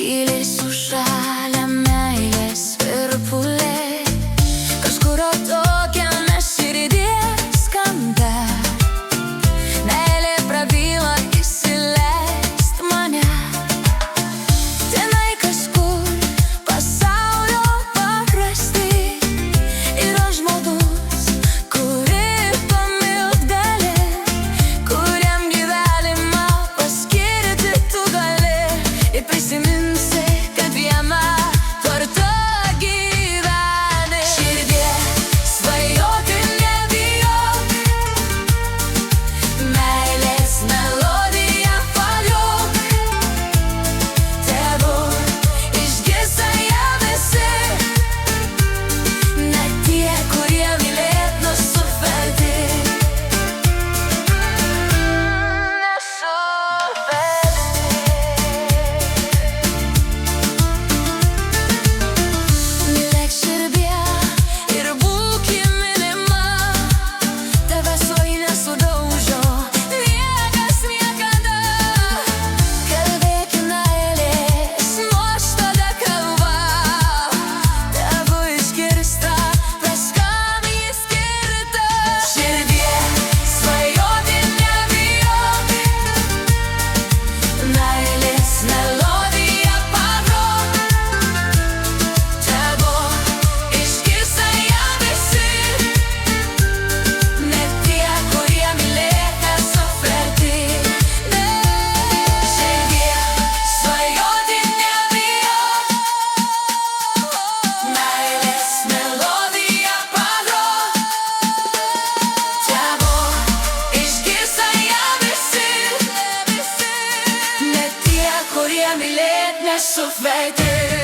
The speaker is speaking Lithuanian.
tyliai sušalę meilės virpulė, kažkur atokiame širdies kampe. Meilė prabyla, įsileist mane. Tenai kažkur pasaulio pakrašty yra žmogus, kurį pamilt gali, kuriam gyvenimą paskirti tu gali. Ir prisiminsi, kad viena kartą gyveni. Širdie, svajoti nebijok, meilės melodiją paliuk. Tegu išgirsta ją visi, net tie, kurie mylėt nesuverti. Mylėk širdie ir būk mylima, tavęs oi nesudaužo niekas niekada. Kalbėk meilės, nuostabia kalba, tegu išgirsta tas, kam ji skirta. Širdie, svajoti nebijok, meilės melodiją pagrok. Tegu išgirsta ją visi, net tie, kurie mylėt nesuverti. Širdie, svajoti nebijok, meilės melodiją pagrok. Tegu išgirsta ją visi, net tie, kurie mylėt nesuverti.